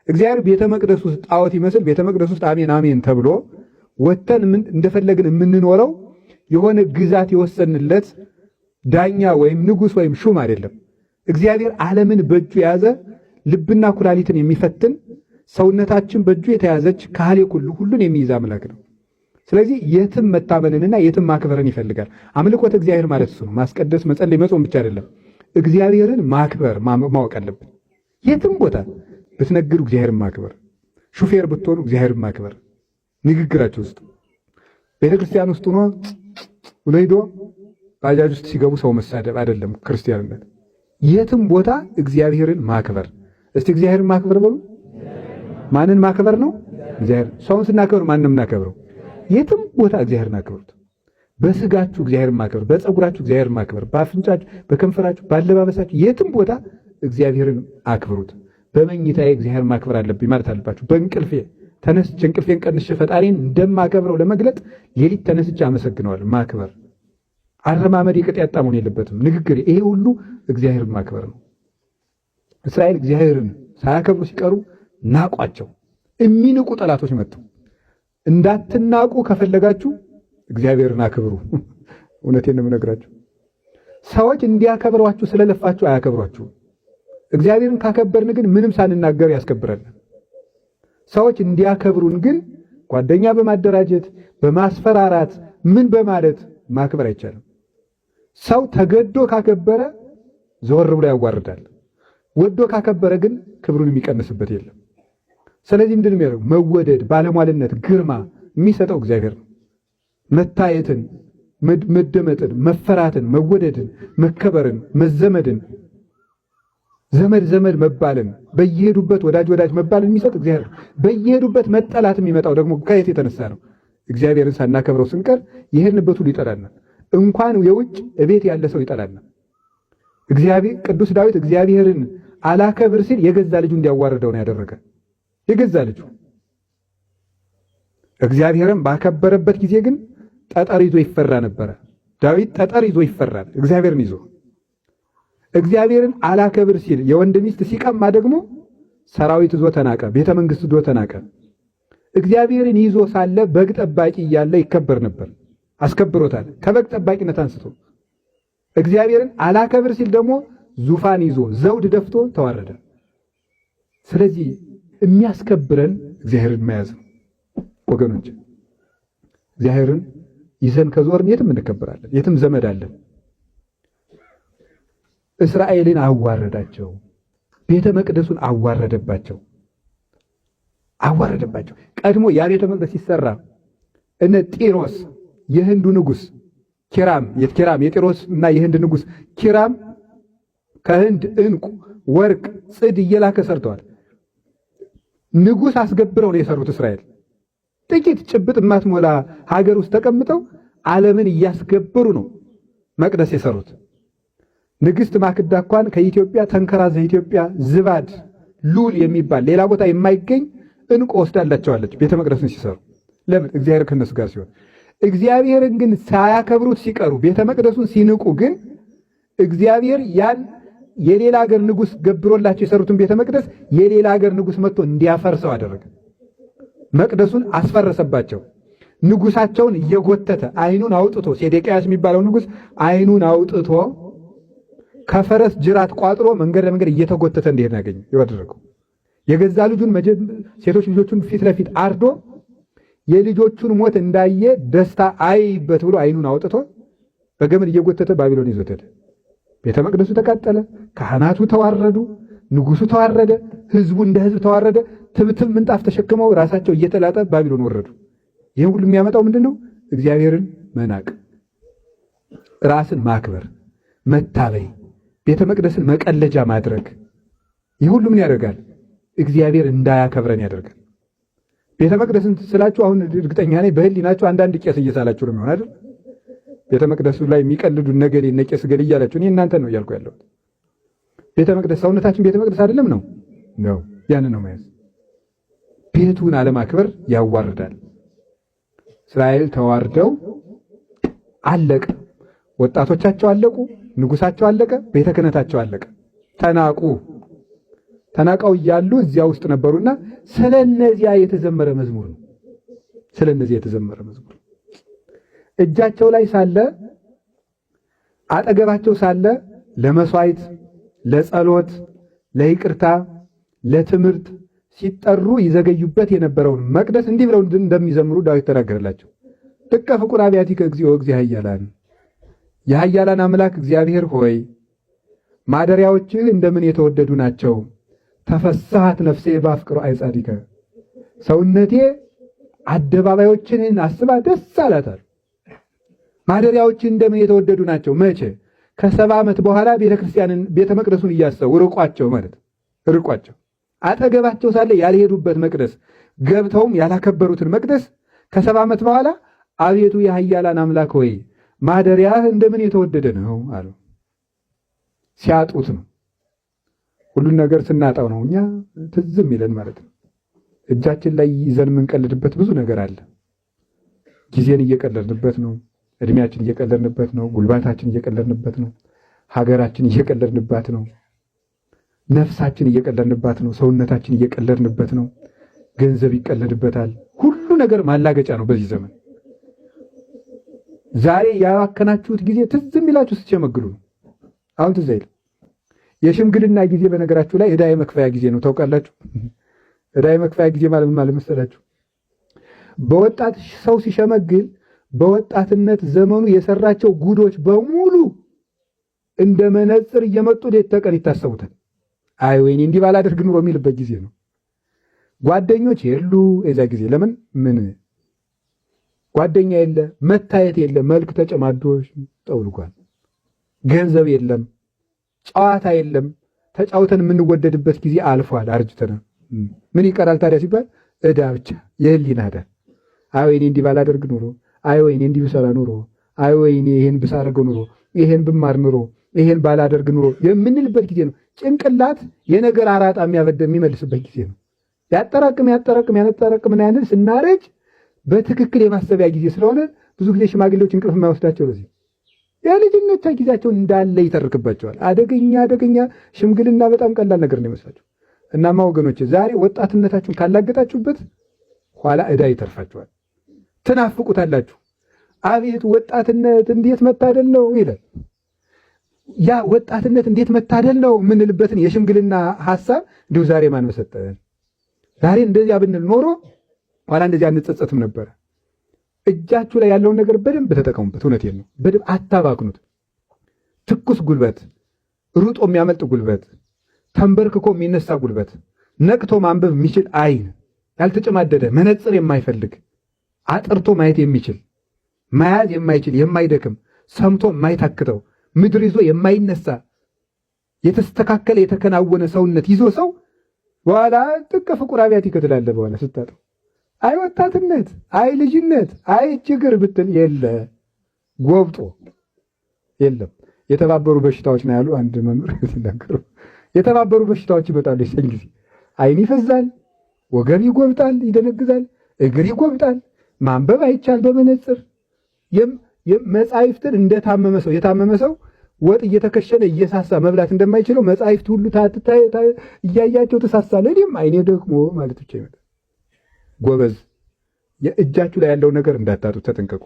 እግዚአብሔር ቤተ መቅደስ ውስጥ ጣዖት ይመስል ቤተ መቅደስ ውስጥ አሜን አሜን ተብሎ ወተን እንደፈለግን የምንኖረው የሆነ ግዛት የወሰንለት ዳኛ ወይም ንጉሥ ወይም ሹም አይደለም። እግዚአብሔር ዓለምን በእጁ የያዘ ልብና ኩላሊትን የሚፈትን ሰውነታችን በእጁ የተያዘች ካህሌ ሁሉን የሚይዝ አምላክ ነው። ስለዚህ የትም መታመንንና የትም ማክበርን ይፈልጋል። አምልኮት እግዚአብሔር ማለት እሱ ነው። ማስቀደስ፣ መጸለይ፣ መጾም ብቻ አይደለም። እግዚአብሔርን ማክበር ማወቅ አለብን። የትም ቦታ ብትነግዱ እግዚአብሔርን ማክበር፣ ሹፌር ብትሆኑ እግዚአብሔርን ማክበር፣ ንግግራችሁ ውስጥ ቤተክርስቲያን ውስጥ ሆኖ ብሎ ሄዶ ባጃጅ ውስጥ ሲገቡ ሰው መሳደብ አይደለም ክርስቲያንነት። የትም ቦታ እግዚአብሔርን ማክበር። እስቲ እግዚአብሔርን ማክበር በሉ። ማንን ማክበር ነው? እግዚአብሔር። ሰውን ስናከብር ማንንም እናከብረው። የትም ቦታ እግዚአብሔርን አክብሩት። በስጋችሁ እግዚአብሔርን ማክበር፣ በፀጉራችሁ እግዚአብሔርን ማክበር፣ በአፍንጫችሁ፣ በከንፈራችሁ፣ ባለባበሳችሁ የትም ቦታ እግዚአብሔርን አክብሩት። በመኝታዬ እግዚአብሔርን ማክበር አለብኝ ማለት አለባችሁ። በእንቅልፌ ተነስቼ እንቅልፌን ቀንሼ ፈጣሪን እንደማከብረው ለመግለጥ ሌሊት ተነስቼ አመሰግነዋለሁ። ማክበር አረማመድ ቅጥ ያጣ መሆን የለበትም። ንግግር ይሄ ሁሉ እግዚአብሔርን ማክበር ነው። እስራኤል እግዚአብሔርን ሳያከብሩ ሲቀሩ ናቋቸው። የሚንቁ ጠላቶች መጡ። እንዳትናቁ ከፈለጋችሁ እግዚአብሔርን አክብሩ። እውነቴን ነው የምነግራችሁ። ሰዎች እንዲያከብሯችሁ ስለለፋችሁ አያከብሯችሁም። እግዚአብሔርን ካከበርን ግን ምንም ሳንናገር ያስከብረናል። ሰዎች እንዲያከብሩን ግን ጓደኛ በማደራጀት በማስፈራራት ምን በማለት ማክበር አይቻልም። ሰው ተገዶ ካከበረ ዘወር ብሎ ያዋርዳል። ወዶ ካከበረ ግን ክብሩን የሚቀንስበት የለም። ስለዚህ ምንድን ነው የሚያደርገው? መወደድ፣ ባለሟልነት፣ ግርማ የሚሰጠው እግዚአብሔር ነው። መታየትን፣ መደመጥን፣ መፈራትን፣ መወደድን፣ መከበርን፣ መዘመድን፣ ዘመድ ዘመድ መባልን፣ በየሄዱበት ወዳጅ ወዳጅ መባልን የሚሰጥ እግዚአብሔር ነው። በየሄዱበት መጠላት የሚመጣው ደግሞ ከየት የተነሳ ነው? እግዚአብሔርን ሳናከብረው ስንቀር የሄድንበት ሁሉ ይጠላናል። እንኳን የውጭ እቤት ያለ ሰው ይጠላናል። እግዚአብሔር ቅዱስ ዳዊት እግዚአብሔርን አላከብር ሲል የገዛ ልጁ እንዲያዋርደው ነው ያደረገ። የገዛ ልጁ እግዚአብሔርን ባከበረበት ጊዜ ግን ጠጠር ይዞ ይፈራ ነበረ። ዳዊት ጠጠር ይዞ ይፈራል እግዚአብሔርን ይዞ። እግዚአብሔርን አላከብር ሲል የወንድ ሚስት ሲቀማ ደግሞ ሰራዊት ይዞ ተናቀ፣ ቤተ መንግስት ይዞ ተናቀ። እግዚአብሔርን ይዞ ሳለ በግ ጠባቂ እያለ ይከበር ነበር። አስከብሮታል ከበግ ጠባቂነት አንስቶ። እግዚአብሔርን አላከብር ሲል ደግሞ ዙፋን ይዞ ዘውድ ደፍቶ ተዋረደ። ስለዚህ የሚያስከብረን እግዚአብሔርን መያዝ ነው ወገኖች። እግዚአብሔርን ይዘን ከዞርን የትም እንከበራለን፣ የትም ዘመድ አለን። እስራኤልን አዋረዳቸው፣ ቤተ መቅደሱን አዋረደባቸው። ቀድሞ ያ ቤተ መቅደስ ሲሰራ እነ ጢሮስ የህንዱ ንጉስ ኪራም የጢሮስ እና የህንድ ንጉስ ኪራም ከህንድ ዕንቁ፣ ወርቅ፣ ጽድ እየላከ ሰርተዋል። ንጉስ አስገብረው ነው የሰሩት። እስራኤል ጥቂት ጭብጥ የማትሞላ ሀገር ውስጥ ተቀምጠው ዓለምን እያስገበሩ ነው መቅደስ የሰሩት። ንግስት ማክዳ እንኳን ከኢትዮጵያ ተንከራዘ ኢትዮጵያ ዝባድ ሉል የሚባል ሌላ ቦታ የማይገኝ ዕንቁ ወስዳላቸዋለች ቤተ መቅደሱን ሲሰሩ። ለምን? እግዚአብሔር ከነሱ ጋር ሲሆን። እግዚአብሔርን ግን ሳያከብሩት ሲቀሩ ቤተ መቅደሱን ሲንቁ ግን እግዚአብሔር ያን የሌላ ሀገር ንጉስ ገብሮላቸው የሰሩትን ቤተ መቅደስ የሌላ ሀገር ንጉስ መጥቶ እንዲያፈርሰው አደረገ። መቅደሱን አስፈረሰባቸው። ንጉሳቸውን እየጎተተ አይኑን አውጥቶ ሴዴቅያስ የሚባለው ንጉስ አይኑን አውጥቶ ከፈረስ ጅራት ቋጥሮ መንገድ ለመንገድ እየተጎተተ እንዲሄድ ያገኘ ያደረገው። የገዛ ልጁን ሴቶች ልጆቹን ፊት ለፊት አርዶ የልጆቹን ሞት እንዳየ ደስታ አይበት ብሎ አይኑን አውጥቶ በገመድ እየጎተተ ባቢሎን ይዞት ሄደ። ቤተ መቅደሱ ተቃጠለ፣ ካህናቱ ተዋረዱ፣ ንጉሱ ተዋረደ፣ ህዝቡ እንደ ህዝብ ተዋረደ። ትብትብ ምንጣፍ ተሸክመው ራሳቸው እየተላጠ ባቢሎን ወረዱ። ይህን ሁሉ የሚያመጣው ምንድን ነው? እግዚአብሔርን መናቅ፣ ራስን ማክበር፣ መታበይ፣ ቤተ መቅደስን መቀለጃ ማድረግ። ይህ ሁሉ ምን ያደርጋል? እግዚአብሔር እንዳያከብረን ያደርጋል። ቤተ መቅደስን ስላችሁ አሁን እርግጠኛ ነኝ በህሊናችሁ አንዳንድ ቄስ እየሳላችሁ ነው የሚሆን አይደል? ቤተ መቅደሱ ላይ የሚቀልዱ ነገሌ እነ ቄስ ገሌ እያላችሁ እኔ እናንተን ነው እያልኩ ያለሁት። ቤተ መቅደስ ሰውነታችን ቤተ መቅደስ አይደለም ነው? ያንን ነው መያዝ። ቤቱን አለማክበር ያዋርዳል። እስራኤል ተዋርደው አለቀ። ወጣቶቻቸው አለቁ፣ ንጉሳቸው አለቀ፣ ቤተ ክህነታቸው አለቀ። ተናቀው እያሉ እዚያ ውስጥ ነበሩና ስለነዚያ የተዘመረ መዝሙር ነው። ስለነዚያ የተዘመረ መዝሙር እጃቸው ላይ ሳለ አጠገባቸው ሳለ ለመስዋዕት፣ ለጸሎት፣ ለይቅርታ፣ ለትምህርት ሲጠሩ ይዘገዩበት የነበረውን መቅደስ እንዲህ ብለው እንደሚዘምሩ ዳዊት ተናገረላቸው። ጥቀ ፍቁር አብያቲከ እግዚኦ እግዚእ ኃያላን፣ የኃያላን አምላክ እግዚአብሔር ሆይ ማደሪያዎችህ እንደምን የተወደዱ ናቸው። ተፈሳሃት ነፍሴ በአፍቅሮ አይጻዲከ፣ ሰውነቴ አደባባዮችህን አስባ ደስ አላታል። ማደሪያዎችህ እንደምን የተወደዱ ናቸው። መቼ? ከ70 ዓመት በኋላ ቤተክርስቲያንን ቤተ መቅደሱን እያሰቡ ርቋቸው ማለት ርቋቸው አጠገባቸው ሳለ ያልሄዱበት መቅደስ ገብተውም ያላከበሩትን መቅደስ ከ70 ዓመት በኋላ አቤቱ የኃያላን አምላክ ሆይ ማደሪያህ እንደምን የተወደደ ነው አሉ። ሲያጡት ነው። ሁሉን ነገር ስናጣው ነው እኛ ትዝም ይለን ማለት ነው። እጃችን ላይ ይዘን የምንቀልድበት ብዙ ነገር አለ። ጊዜን እየቀለድንበት ነው። እድሜያችን እየቀለድንበት ነው። ጉልባታችን እየቀለድንበት ነው። ሀገራችን እየቀለድንባት ነው። ነፍሳችን እየቀለድንባት ነው። ሰውነታችን እየቀለድንበት ነው። ገንዘብ ይቀለድበታል። ሁሉ ነገር ማላገጫ ነው በዚህ ዘመን። ዛሬ ያባከናችሁት ጊዜ ትዝ የሚላችሁ ስትሸመግሉ ነው። አሁን ትዝ አይልም። የሽምግልና ጊዜ በነገራችሁ ላይ ዕዳ የመክፈያ ጊዜ ነው። ታውቃላችሁ? ዕዳ የመክፈያ ጊዜ ማለት መሰላችሁ? በወጣት ሰው ሲሸመግል በወጣትነት ዘመኑ የሰራቸው ጉዶች በሙሉ እንደ መነጽር እየመጡ ሌት ተቀን ይታሰቡታል። አይ ወይኔ እንዲህ ባላደርግ ኑሮ የሚልበት ጊዜ ነው። ጓደኞች የሉ የዛ ጊዜ ለምን ምን ጓደኛ የለ፣ መታየት የለ፣ መልክ ተጨማዶ ጠውልጓል። ገንዘብ የለም፣ ጨዋታ የለም። ተጫውተን የምንወደድበት ጊዜ አልፏል። አርጅተን ምን ይቀራል ታዲያ ሲባል ዕዳ ብቻ፣ የህሊና ዕዳ። አይ ወይኔ እንዲህ ባላደርግ ኑሮ፣ አይ ወይኔ እንዲህ ብሰራ ኑሮ፣ አይ ወይኔ ይሄን ብሳረገው ኑሮ፣ ይሄን ብማር ኑሮ፣ ይሄን ባላደርግ ኑሮ የምንልበት ጊዜ ነው። ጭንቅላት የነገር አራጣ የሚመልስበት ጊዜ ነው። ያጠራቅም ያንን ስናረጅ በትክክል የማሰቢያ ጊዜ ስለሆነ ብዙ ጊዜ ሽማግሌዎች እንቅልፍ የማይወስዳቸው ለዚህ የልጅነት ጊዜያቸውን እንዳለ ይተርክባቸዋል። አደገኛ ሽምግልና በጣም ቀላል ነገር ነው ይመስላችሁ። እናማ ወገኖች ዛሬ ወጣትነታችሁን ካላገጣችሁበት ኋላ ዕዳ ይተርፋችኋል። ትናፍቁታላችሁ። አቤት ወጣትነት እንዴት መታደል ነው ይላል። ያ ወጣትነት እንዴት መታደል ነው የምንልበትን የሽምግልና ሐሳብ እንዲሁ ዛሬ ማን መሰጠን? ዛሬ እንደዚያ ብንል ኖሮ ኋላ እንደዚያ አንጸጸትም ነበር። እጃችሁ ላይ ያለውን ነገር በደንብ ተጠቀሙበት። እውነቴን ነው። በደንብ አታባክኑት። ትኩስ ጉልበት፣ ሩጦ የሚያመልጥ ጉልበት፣ ተንበርክኮ የሚነሳ ጉልበት፣ ነቅቶ ማንበብ የሚችል አይን፣ ያልተጨማደደ መነጽር የማይፈልግ አጥርቶ ማየት የሚችል መያዝ የማይችል የማይደክም ሰምቶ የማይታክተው ምድር ይዞ የማይነሳ የተስተካከለ የተከናወነ ሰውነት ይዞ ሰው በኋላ ጥቀ ፍቁር አብያቲከ ትላለህ። በኋላ ስታጠው አይ ወጣትነት፣ አይ ልጅነት፣ አይ ችግር ብትል የለ ጎብጦ የለም። የተባበሩ በሽታዎች ነው ያሉ አንድ መምህር ሲናገሩ፣ የተባበሩ በሽታዎች ይመጣሉ። የሰኝ ጊዜ አይን ይፈዛል፣ ወገብ ይጎብጣል፣ ይደነግዛል፣ እግር ይጎብጣል፣ ማንበብ አይቻል በመነጽር መጻሕፍትን እንደታመመ ሰው የታመመ ሰው ወጥ እየተከሸነ እየሳሳ መብላት እንደማይችለው መጻሕፍት ሁሉ እያያቸው ተሳሳለ። እኔም አይኔ ደግሞ ማለት ብቻ ይመጣል። ጎበዝ፣ የእጃችሁ ላይ ያለው ነገር እንዳታጡ ተጠንቀቁ።